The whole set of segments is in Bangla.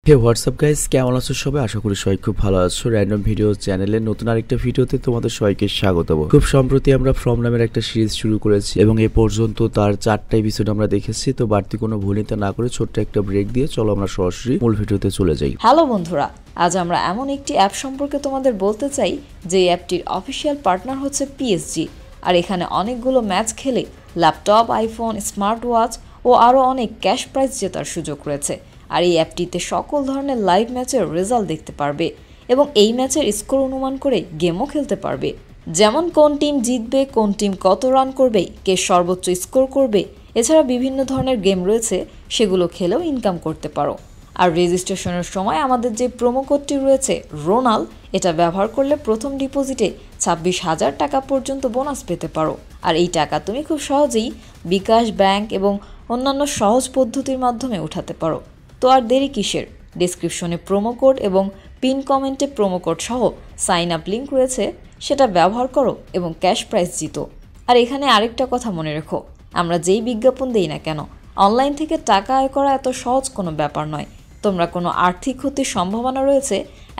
হে হোয়াটসঅ্যাপ গাইস, কেমন আছো সবাই? আশা করি সবাই খুব ভালো আছো। র্যান্ডম ভিডিও চ্যানেলের নতুন আরেকটা ভিডিওতে তোমাদের সবাইকে স্বাগত। খুব সম্প্রতি আমরা ফ্রম নামের একটা সিরিজ শুরু করেছি এবং এ পর্যন্ত তার 4টা এপিসোড আমরা দেখেছি। তো বাড়তি কোনো ভূমিকা না করে ছোট্ট একটা ব্রেক দিয়ে চলো আমরা সরাসরি মূল ভিডিওতে চলে যাই। হ্যালো বন্ধুরা, আজ আমরা এমন একটি অ্যাপ সম্পর্কে তোমাদের বলতে চাই যে অ্যাপটির অফিসিয়াল পার্টনার হচ্ছে পিএসজি। আর এখানে অনেকগুলো ম্যাচ খেলে ল্যাপটপ, আইফোন, স্মার্ট ওয়াচ ও আরও অনেক ক্যাশ প্রাইজ জেতার সুযোগ রয়েছে। আর এই অ্যাপটিতে সকল ধরনের লাইভ ম্যাচের রেজাল্ট দেখতে পারবে এবং এই ম্যাচের স্কোর অনুমান করে গেমও খেলতে পারবে, যেমন কোন টিম জিতবে, কোন টিম কত রান করবে, কে সর্বোচ্চ স্কোর করবে। এছাড়া বিভিন্ন ধরনের গেম রয়েছে, সেগুলো খেলেও ইনকাম করতে পারো। আর রেজিস্ট্রেশনের সময় আমাদের যে প্রোমো কোডটি রয়েছে রোনাল, এটা ব্যবহার করলে প্রথম ডিপোজিটে 26,000 টাকা পর্যন্ত বোনাস পেতে পারো। আর এই টাকা তুমি খুব সহজেই বিকাশ, ব্যাংক এবং অন্যান্য সহজ পদ্ধতির মাধ্যমে উঠাতে পারো। তো আর দেরি কিসের? ডেসক্রিপশনে প্রোমো কোড এবং পিন কমেন্টে প্রোমো কোড সহ সাইন আপ লিঙ্ক রয়েছে, সেটা ব্যবহার করো এবং ক্যাশ প্রাইজ জিতো। আর এখানে আরেকটা কথা মনে রেখো, আমরা যেই বিজ্ঞাপন দেই না কেন, অনলাইন থেকে টাকা আয় করা এত সহজ কোনো ব্যাপার নয়। তোমরা কোনো আর্থিক ক্ষতির সম্ভাবনা রয়েছে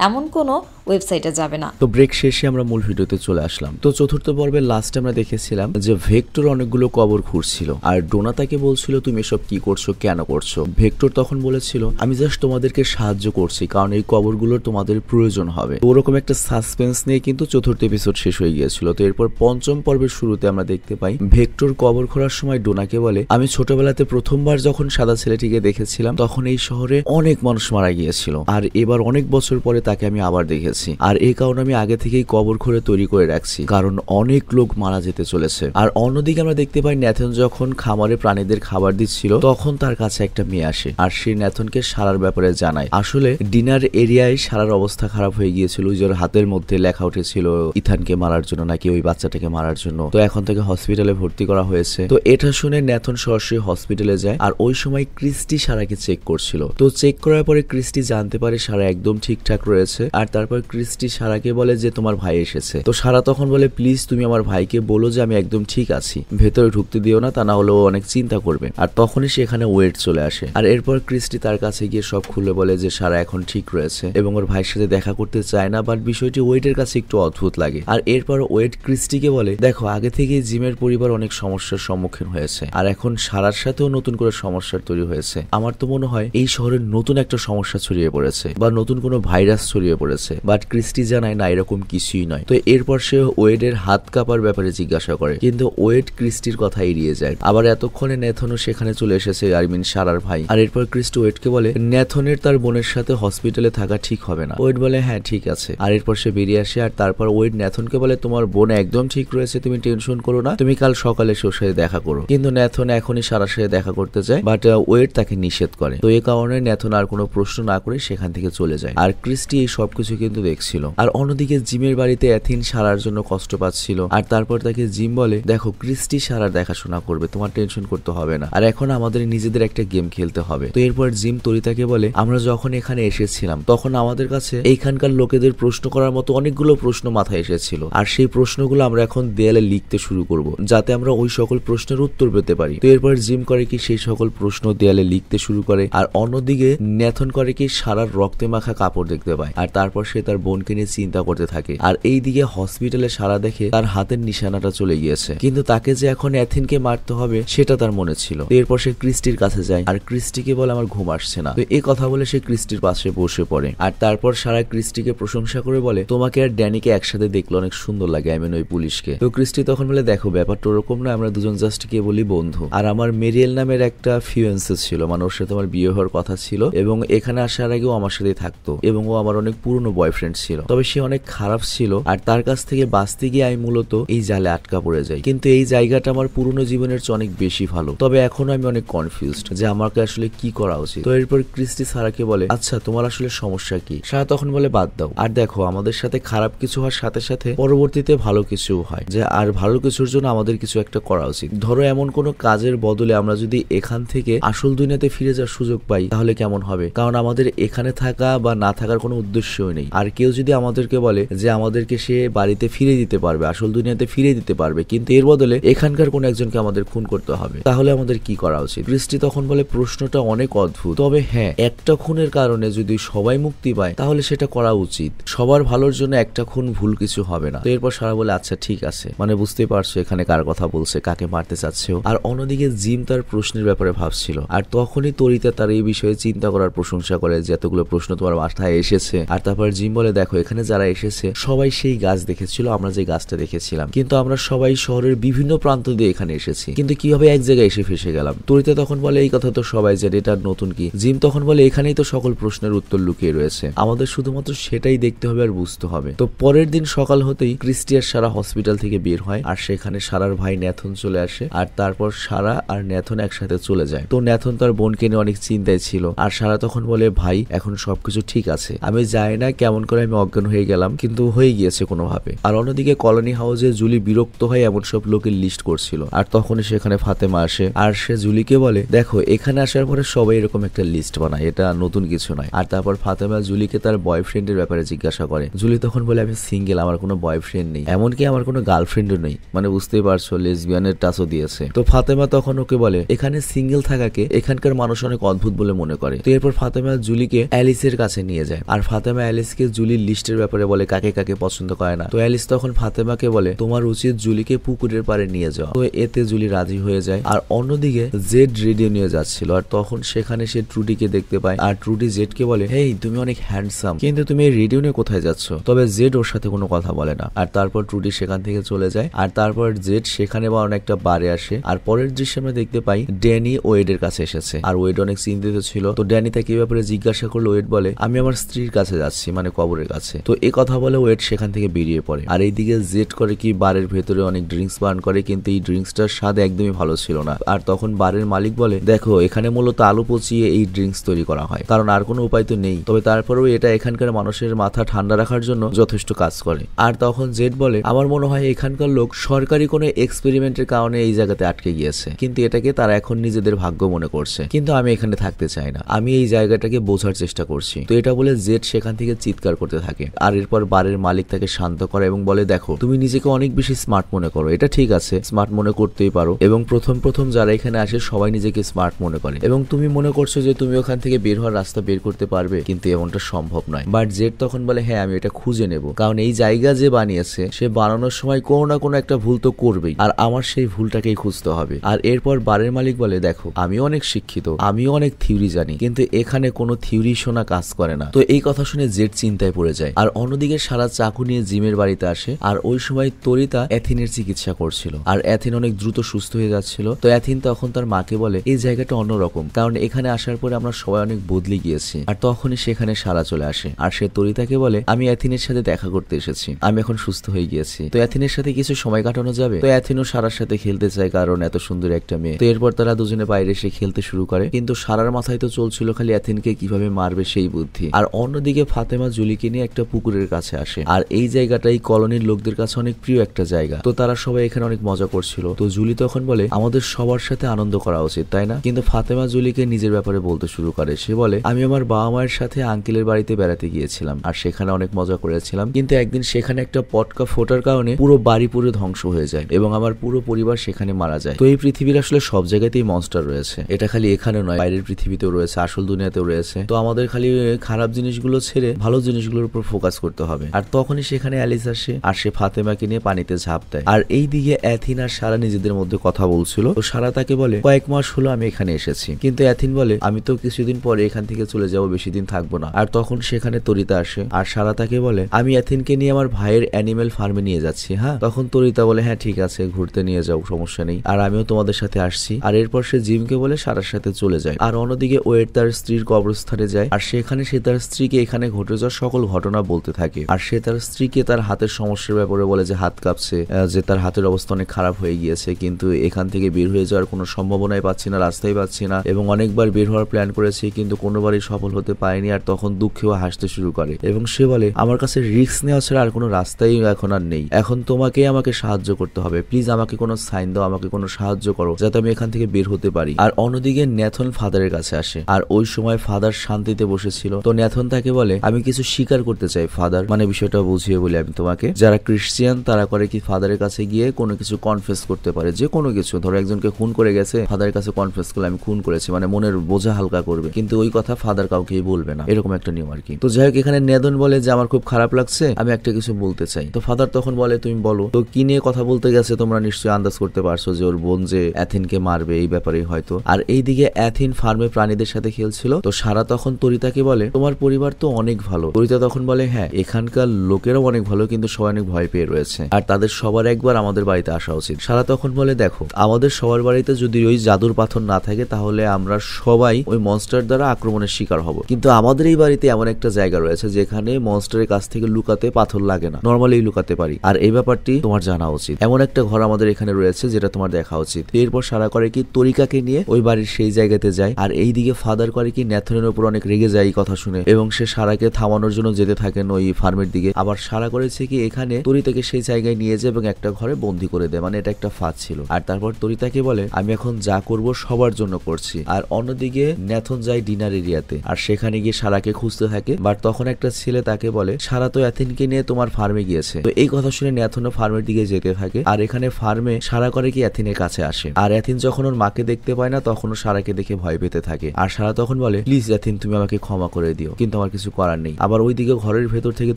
এমন কোনো ওয়েবসাইটে যাবে না। তো ব্রেক শেষে আমরা মূল ভিডিওতে চলে আসলাম। তো চতুর্থ পর্বের লাস্টে আমরা দেখেছিলাম যে ভেক্টর অনেকগুলো কবর খুঁড়ছিল আর ডোনা তাকে বলছিল তুমি এসব কি করছো, কেন করছো। ভেক্টর তখন বলেছিল আমি জাস্ট তোমাদেরকে সাহায্য করছি, কারণ এই কবরগুলোর তোমাদের প্রয়োজন হবে। ওরকম একটা সাসপেন্স নিয়ে কিন্তু চতুর্থ এপিসোড শেষ হয়ে গিয়েছিল। তো এরপর পঞ্চম পর্বের শুরুতে আমরা দেখতে পাই ভেক্টর কবর খোঁড়ার সময় ডোনাকে বলে আমি ছোটবেলাতে প্রথমবার যখন সাদা ছেলেটিকে দেখেছিলাম তখন এই শহরে অনেক মানুষ মারা গিয়েছিল, আর এবার অনেক বছর পরে তাকে আমি আবার দেখেছি। আর এই কারণে আমি আগে থেকেই কবর খুঁড়ে তৈরি করে রাখছি, কারণ অনেক লোক মারা যেতে চলেছে। আর অন্যদিকে আমরা দেখতে পাই ন্যাথন যখন খামারে প্রাণীদের খাবার দিচ্ছিল তখন তার কাছে একটা মেয়ে আসে আর সে ন্যাথনকে সারার ব্যাপারে জানায়। আসলে ডিনার এরিয়ায় সারার অবস্থা খারাপ হয়ে গিয়েছিল, ওর হাতের মধ্যে লেখা উঠেছিল ইথানকে মারার জন্য নাকি ওই বাচ্চাটাকে মারার জন্য। তো এখন তাকে হসপিটালে ভর্তি করা হয়েছে। তো এটা শুনে ন্যাথন সরাসরি হসপিটালে যায় আর ওই সময় ক্রিস্টি সারাকে চেক করছিল। তো চেক করার পরে ক্রিস্টি জানতে পারে সারা একদম ঠিকঠাক রয়েছে। আর তারপর ক্রিস্টি সারাকে বলে যে তোমার ভাই এসেছে। তো সারা তখন বলে প্লিজ তুমি আমার ভাইকে বলো যে আমি একদম ঠিক আছি, ভেতরে ঢুকতে দিও না, তা না হলে ও অনেক চিন্তা করবে। আর তখনই সেখানে ওয়েট চলে আসে আর এরপর ক্রিস্টি তার কাছে গিয়ে সব খুলে বলে যে সারা এখন ঠিক রয়েছে এবং ওর ভাইয়ের সাথে দেখা করতে চায় না, বাট বিষয়টি ওয়েটের কাছে একটু অদ্ভুত লাগে। আর এরপর ওয়েট ক্রিস্টিকে বলে দেখো আগে থেকে জিমের পরিবার অনেক সমস্যার সম্মুখীন হয়েছে আর এখন সারার সাথেও নতুন করে সমস্যার তৈরি হয়েছে। আমার তো মনে হয় এই শহরে নতুন একটা সমস্যা ছড়িয়ে পড়েছে বা নতুন কোনো ভাইরাস ছড়িয়ে পড়েছে, বাট ক্রিস্টি জানায় না এরকম কিছুই নয়। তো এরপর সে ওয়েডের হাত কাঁপার ব্যাপারে জিজ্ঞাসা করে, কিন্তু ওয়েড ক্রিস্টির কথা এড়িয়ে যায়। আবার এতক্ষণে ন্যাথনও সেখানে চলে এসেছে, সারার ভাই। আর এরপর ক্রিস্টি ওয়েডকে বলে ন্যাথনের তার বোনের সাথে হসপিটালে থাকা ঠিক হবে না। ওয়েড বলে হ্যাঁ ঠিক আছে। আর এরপর সে বেরিয়ে আসে আর তারপর ওয়েড ন্যাথনকে বলে তোমার বোন একদম ঠিক রয়েছে, তুমি টেনশন করো না, তুমি কাল সকালে ওর সাথে দেখা করো। কিন্তু ন্যাথন এখনই সারার সাথে দেখা করতে চায়, বাট ওয়েড তাকে নিষেধ করে। তো এই কারণে ন্যাথন আর কোনো প্রশ্ন না করে সেখান থেকে চলে যায়। আর ক্রিস্টি এই সবকিছু কিন্তু দেখছিল। আর অন্যদিকে জিমের বাড়িতে অ্যাথিন সারার জন্য কষ্ট পাচ্ছিল আর তারপর তাকে জিম বলে দেখো ক্রিস্টি সারার দেখাশোনা করবে, তোমার টেনশন করতে হবে না, আর এখন আমাদের নিজেদের একটা গেম খেলতে হবে। তো এরপর জিম তরিতাকে বলে আমরা যখন এখানে এসেছিলাম তখন আমাদের কাছে এইখানকার লোকেদের প্রশ্ন করার মতো অনেকগুলো প্রশ্ন মাথায় এসেছিল আর সেই প্রশ্নগুলো আমরা এখন দেয়ালে লিখতে শুরু করব যাতে আমরা ওই সকল প্রশ্নের উত্তর পেতে পারি। তো এরপর জিম করে কি সেই সকল প্রশ্ন দেয়ালে লিখতে শুরু করে আর অন্যদিকে ন্যাথন করে কি সারার রক্তে মাখা কাপড় দেখতে পায় আর তারপর সে তার বোনকে নিয়ে চিন্তা করতে থাকে। আর এইদিকে হসপিটালে সারা দেখে তার হাতের নিশানাটা চলে গিয়েছে, কিন্তু তাকে যে এখন অ্যাথিনকে মারতে হবে সেটা তার মনে ছিল। এরপর সে ক্রিস্টির কাছে যায় আর ক্রিস্টিকে বলে আমার ঘুম আসছে না। তো এই কথা বলে সে ক্রিস্টির পাশে বসে পড়ে আর তারপর সারা ক্রিস্টিকে প্রশংসা করে বলে তোমাকে আর ড্যানিকে একসাথে দেখলে অনেক সুন্দর লাগে, আই মিন ওই পুলিশকে। তো ক্রিস্টি তখন বলে দেখো ব্যাপারটা ওরকম না, আমরা দুজন জাস্ট কে বলি বন্ধু। আর আমার মেরিয়েল নামের একটা ফিয়েন্সে ছিল, মানে ওর সাথে আমার বিয়ে হওয়ার কথা ছিল এবং এখানে আসার আগেও আমার সাথে থাকতো এবং ও আমার অনেক পুরনো বয়ফ্রেন্ড ছিল, তবে সে অনেক খারাপ ছিল আর তার কাছ থেকে বাঁচতে গিয়ে আমি মূলত এই জালে আটকা পড়ে যাই। কিন্তু এই জায়গাটা আমার পুরনো জীবনের চেয়ে অনেক বেশি ভালো, তবে এখনো আমি অনেক কনফিউজড যে আমাকে আসলে কি করা উচিত। তো এরপর ক্রিস্টি সারাকে বলে আচ্ছা তোমার আসলে সমস্যা কি। সারা তখন বলে বাদ দাও, আর দেখো আমাদের সাথে খারাপ কিছু হওয়ার সাথে সাথে পরবর্তীতে ভালো কিছু হয়, যে আর ভালো কিছুর জন্য আমাদের কিছু একটা করা উচিত। ধরো এমন কোনো কাজের বদলে আমরা যদি এখান থেকে আসল দুনিয়াতে ফিরে যাওয়ার সুযোগ পাই তাহলে কেমন হবে, কারণ আমাদের এখানে থাকা বা না থাকার কোনো উদ্দেশ্যই নেই। আর কেউ যদি আমাদেরকে বলে যে আমাদেরকে সে বাড়িতে ফিরে দিতে পারবে, আসল দুনিয়াতে ফিরে দিতে পারবে, কিন্তু এর বদলে এখানকার কোন একজনকে আমাদের খুন করতে হবে, তাহলে আমাদের কি করা উচিত? ক্রিস্টি তখন বলে প্রশ্নটা অনেক অদ্ভুত, তবে হ্যাঁ, একটা খুনের কারণে যদি সবাই মুক্তি পায় তাহলে সেটা করা উচিত। সবার ভালোর জন্য একটা খুন ভুল কিছু হবে না। তো এরপর সারা বলে আচ্ছা ঠিক আছে, মানে বুঝতেই পারছো এখানে কার কথা বলছে, কাকে মারতে চাচ্ছেও। আর অন্যদিকে জিম তার প্রশ্নের ব্যাপারে ভাবছিল, আর তখনই তরিতা তার এই বিষয়ে চিন্তা করার প্রশংসা করে যে এতগুলো প্রশ্ন তোমার মাথায় এসেছে। আর তারপর জিম বলে দেখো এখানে যারা এসেছে সবাই সেই গাছ দেখেছিল, আমরা যে গাছটা দেখেছিলাম, কিন্তু আমরা সবাই শহরের বিভিন্ন প্রান্ত দিয়ে এখানে এসেছি, কিন্তু কিভাবে এক জায়গায় এসে ফেসে গেলাম? তরিতা তখন বলে এই কথা তো সবাই জানে, এটা নতুন কি? জিম তখন বলে এখানেই তো সকল প্রশ্নের উত্তর লুকিয়ে রয়েছে, আমাদের শুধুমাত্র সেটাই দেখতে হবে আর বুঝতে হবে। তো পরের দিন সকাল হতেই ক্রিস্টি আর সারা হসপিটাল থেকে বের হয়, আর সেখানে সারার ভাই ন্যাথন চলে আসে, আর তারপর সারা আর ন্যাথন একসাথে চলে যায়। তো ন্যাথন তার বোনকে নিয়ে অনেক চিন্তায় ছিল, আর সারা তখন বলে ভাই এখন সবকিছু ঠিক আছে, আমি জানি না কেমন করে আমি অজ্ঞান হয়ে গেলাম, কিন্তু হয়ে গিয়েছে কোনোভাবে। আর অন্যদিকে কলোনি হাউসে জুলি বিরক্ত হয়ে এমন সব লোকের লিস্ট করছিল, আর তখনই সেখানে ফাতেমা আসে, আর সে জুলিকে বলে দেখো এখানে আসার পরে সবাই এরকম একটা লিস্ট বানায়, এটা নতুন কিছু নয়। আর তারপর ফাতেমা জুলিকে তার বয়ফ্রেন্ডের ব্যাপারে জিজ্ঞাসা করে। জুলি তখন বলে আমি সিঙ্গেল, আমার কোনো বয়ফ্রেন্ড নেই, এমনকি আমার কোনো গার্লফ্রেন্ডও নেই, মানে বুঝতেই পারছো লেসবিয়ানের টাচও দিয়েছে। তো ফাতেমা তখন ওকে বলে এখানে সিঙ্গেল থাকাকে এখানকার মানুষ অনেক অদ্ভুত বলে মনে করে। তো এরপর ফাতেমা জুলিকে অ্যালিসের কাছে নিয়ে যায়, আর ফাতেমা অ্যালিসকে জুলির লিস্টের ব্যাপারে বলে কাকে কাকে পছন্দ করে না। তো অ্যালিস তখন ফাতেমাকে বলে তোমার উচিত জুলিকে পুকুরের পাড়ে নিয়ে যাওয়া। তো এতে জুলি রাজি হয়ে যায়। আর অন্যদিকে জেড রেডিও নিয়ে যাচ্ছিল, আর তখন সেখানে সে ট্রুডিকে দেখতে পায়, আর ট্রুডি জেডকে বলে হেই তুমি অনেক হ্যান্ডসাম, কিন্তু তুমি এই রেডিও নিয়ে কোথায় যাচ্ছ? তবে জেড ওর সাথে কোনো কথা বলে না। আর তারপর ট্রুডি সেখান থেকে চলে যায়, আর তারপর জেড সেখানে বা অনেকটা বারে আসে। আর পরের দৃশ্যে আমরা দেখতে পাই ড্যানি ওয়েডের কাছে এসেছে, আর ওয়েড অনেক চিন্তিত ছিল। তো ড্যানি তাকে এই ব্যাপারে জিজ্ঞাসা করলো, ওয়েড বলে আমি আমার স্ত্রীর কাছে যাচ্ছি, মানে কবরের কাছে। তো এই কথা বলে ওয়েড সেখান থেকে বেরিয়ে পড়ে। আর এইদিকে জেড করে কি বারের ভেতরে অনেক ড্রিঙ্কস পান করে, কিন্তু এই ড্রিঙ্কসটার স্বাদ একদমই ভালো ছিল না। আর তখন বারের মালিক বলে দেখো এখানে মূলত আলু পচিয়ে এই ড্রিঙ্কস তৈরি করা হয়, কারণ আর কোনো উপায় তো নেই, তবে তারপরেও এটা এখানকার মানুষের মাথা ঠান্ডা রাখার জন্য যথেষ্ট কাজ করে। আর তখন জেড বলে আমার মনে হয় এখানকার লোক সরকারি কোনো এক্সপেরিমেন্টের কারণে এই জায়গাতে আটকে গিয়েছে, কিন্তু এটাকে তারা এখন নিজেদের ভাগ্য মনে করছে, কিন্তু আমি এখানে থাকতে চাই না, আমি এই জায়গাটাকে বোঝার চেষ্টা করছি। তো এটা বলে জেড সেখান থেকে চিৎকার করতে থাকে। আর এরপর বারের মালিক তাকে শান্ত করে এবং বলে দেখো তুমি নিজেকে অনেক বেশি স্মার্ট মনে করো, এটা ঠিক আছে, স্মার্ট মনে করতেই পারো, এবং প্রথম প্রথম যারা এখানে আসে সবাই নিজেকে স্মার্ট মনে করে, এবং তুমি মনে করছো যে তুমি ওখান থেকে বের হওয়ার রাস্তা বের করতে পারবে, কিন্তু এমনটা সম্ভব নয়। বাট জেড তখন বলে হ্যাঁ আমি এটা খুঁজে নেব, কারণ এই জায়গা যে বানিয়েছে সে বানানোর সময় কোনো না কোনো একটা ভুল তো করবেই, আর আমার সেই ভুলটাকেই খুঁজতে হবে। আর এরপর বারের মালিক বলে দেখো আমিও অনেক শিক্ষিত, আমিও অনেক থিওরি জানি, কিন্তু এখানে কোনো থিওরি শোনা কাজ করে না। তো এই কথা শুনে জেড চিন্তায় পড়ে যায়। আর অন্যদিকে সারা চাকু নিয়ে জিমের বাড়িতে আসে, আর ওই সময় তরিতা অ্যাথিনের চিকিৎসা করছিল, আর অ্যাথিন অনেক দ্রুত সুস্থ হয়ে যাচ্ছিল। তো অ্যাথিন তখন তার মাকে বলে এই জায়গাটা অন্যরকম, কারণ এখানে আসার পরে আমরা সবাই অনেক বদলে গিয়েছি। আর তখনই সেখানে সারা চলে আসে, আর সে তরিতাকে বলে আমি অ্যাথিনের সাথে দেখা করতে এসেছি, আমি এখন সুস্থ হয়ে গিয়েছি, তো অ্যাথিনের সাথে কিছু সময় কাটানো যাবে? তো অ্যাথিনও সারার সাথে খেলতে চায়, কারণ এত সুন্দর একটা মেয়ে। তো এরপর তারা দুজনে বাইরে এসে খেলতে শুরু করে, কিন্তু সারার মাথায় তো চলছিল খালি অ্যাথিনকে কিভাবে মারবে সেই বুদ্ধি। আর অন্যদিকে ফাতেমা জুলিকে নিয়ে একটা পুকুরের কাছে আসে, আর এই জায়গাটাই কলোনির লোকদের কাছে অনেক প্রিয় একটা জায়গা। তো তারা সবাই এখানে অনেক মজা করছিল। তো জুলি তখন বলে আমাদের সবার সাথে আনন্দ করা উচিত, তাই না? কিন্তু ফাতেমা জুলিকে নিজের ব্যাপারে বলতে শুরু করে। সে বলে আমি আমার বাবা মায়ের সাথে আঙ্কেলের বাড়িতে বেড়াতে গিয়েছিলাম, আর সেখানে অনেক মজা করেছিলাম, কিন্তু একদিন সেখানে একটা পটকা ফোটার কারণে পুরো বাড়ি পুরো ধ্বংস হয়ে যায়, এবং আমার পুরো পরিবার সেখানে মারা যায়। তো এই পৃথিবীর আসলে সব জায়গাতেই মনস্টার রয়েছে, এটা খালি এখানে নয়, বাইরের পৃথিবীতেও রয়েছে, আসল দুনিয়াতেও রয়েছে। তো আমাদের খালি খারাপ জিনিসগুলো ছেড়ে ভালো জিনিসগুলোর উপর ফোকাস করতে হবে। আর তখনই সেখানে অ্যালিস আসে, আর সে ফাতেমাকে নিয়ে পানিতে ঝাঁপ দেয়। আর এই দিকে অ্যাথিন আর সারা নিজেদের মধ্যে কথা বলছিল। তো সারা তাকে বলে কয়েক মাস হলো আমি এখানে এসেছি, কিন্তু অ্যাথিন বলে আমি তো কিছুদিন পরে এখান থেকে চলে যাবো, বেশি দিন থাকবো না। আর তখন সেখানে তরিতা আসে, আর সারা তাকে বলে আমি অ্যাথিনকে নিয়ে আমার ভাইয়ের অ্যানিমেল ফার্মে নিয়ে যাচ্ছি। হ্যাঁ, তখন তরিতা বলে হ্যাঁ ঠিক আছে, ঘুরতে নিয়ে যাও, সমস্যা নেই, আর আমিও তোমাদের সাথে আসছি। আর এরপর সে জিমকে বলে সারার সাথে চলে যায়। আর অন্যদিকে ওয়েড তার স্ত্রীর কবরস্থানে যায়, আর সেখানে সে তার স্ত্রীকে এখানে ঘটে যাওয়া সকল ঘটনা বলতে থাকে। আর সে তার স্ত্রীকে তার হাতের সমস্যার ব্যাপারে বলে যে হাত কাঁপছে, যে তার হাতের অবস্থা অনেক খারাপ হয়ে গিয়েছে, কিন্তু এখান থেকে বের হয়ে যাওয়ার কোনো সম্ভাবনাই পাচ্ছি না, রাস্তাই পাচ্ছি না, এবং অনেকবার বের হওয়ার প্ল্যান করেছি কিন্তু কোনোবারই সফল হতে পারেনি। আর তখন দুঃখেও হাসতে শুরু করে, এবং সে বলে আমার কাছে রিস্ক নেওয়া ছাড়া আর কোনো রাস্তাই এখন আর নেই, এখন তোমাকেই আমাকে সাহায্য করতে হবে, প্লিজ আমাকে কোনো সাইন দাও, আমাকে কোনো সাহায্য করো যাতে আমি এখান থেকে বের হতে পারি। আর অন্যদিকে ন্যাথন ফাদারের কাছে আসে, আর ওই সময় ফাদার শান্তিতে বসেছিল। তো ন্যাথন তাকে তরিতাকে বলে আমি কিছু স্বীকার করতে চাই ফাদার, মানে বিষয়টা বুঝিয়ে বলি আমি তোমাকে। যারা ক্রিশ্চিয়ান তারা করে কি ফাদারের কাছে গিয়ে কোনো কিছু কনফেস করতে পারে, যে কোনো কিছু, ধরো একজনকে খুন করে গেছে, ফাদারের কাছে কনফেস করলে আমি খুন করেছি, মানে মনের বোঝা হালকা করবে, কিন্তু ওই কথা ফাদার কাউকেই বলবে না, এরকম একটা নিয়ম আর কি। তো যাই হোক এখানে নেদন বলে যে আমার খুব খারাপ লাগছে, আমি একটা কিছু বলতে চাই। তো ফাদার তখন বলে তুমি বলো। তো কি নিয়ে কথা বলতে গেছে তোমরা নিশ্চয়ই আন্দাজ করতে পারছো যে ওর বোন যে অ্যাথিনকে মারবে এই ব্যাপারেই হয়তো। আর এইদিকে অ্যাথিন ফার্মে প্রাণীদের সাথে খেলছিল। তো সারা তখন তরিতাকে বলে তোমার পরিবার তো অনেক ভালো। তরিতা তখন বলে হ্যাঁ এখানকার লোকেরাও অনেক ভালো, কিন্তু সবাই অনেক ভয় পেয়ে রয়েছে, আর তাদের সবার একবার আমাদের বাড়িতে আসা উচিত। সারা তখন বলে দেখো আমাদের সবার বাড়িতে যদি ওই জাদুর পাথর না থাকে তাহলে আমরা সবাই ওই মনস্টার দ্বারা আক্রমণের শিকার হব, কিন্তু আমাদের এই বাড়িতে এমন একটা জায়গা রয়েছে যেখানে মনস্টারের কাছ থেকে লুকাতে পাথর লাগে না, নর্মালি লুকাতে পারি, আর এই ব্যাপারটি তোমার জানা উচিত। এমন একটা ঘর আমাদের এখানে রয়েছে যেটা তোমার দেখা উচিত। এরপর সারা করে কি তরিকাকে নিয়ে ওই বাড়ির সেই জায়গাতে যায়, আর এইদিকে ফাদার করে কি ন্যাথনের উপর অনেক রেগে যায় এই কথা শুনে, এবং সে সারাকে থামানোর জন্য যেতে থাকেন ওই ফার্মের দিকে। আবার সারা করেছে কি এখানে তরিতাকে সেই জায়গায় নিয়ে যায় এবং একটা ঘরে বন্দি করে দেয়, মানে এটা একটা ফাঁদ ছিল। আর তারপর তরিতাকে বলে আমি এখন যা করব সবার জন্য করছি। আর অন্যদিকে ন্যাথন যায় ডিনার এরিয়াতে, আর সেখানে গিয়ে সারাকে খুঁজতে থাকে। বাট তখন একটা ছেলে তাকে বলে সারা তো অ্যাথিনকে নিয়ে তোমার ফার্মে গিয়েছে। তো এই কথা শুনে ন্যাথনও ফার্মের দিকে যেতে থাকে, আর এখানে ফার্মে সারা করে কি অ্যাথিনের কাছে আসে। আর অ্যাথিন যখন ওর মাকে দেখতে পায় না তখনও সারাকে দেখে ভয় পেতে থাকে। আর সারা তখন বলে প্লিজ অ্যাথিন তুমি আমাকে ক্ষমা করে দিও, কিন্তু আমার কিছু করার নেই। আবার ওইদিকে ঘরের ভেতর থেকে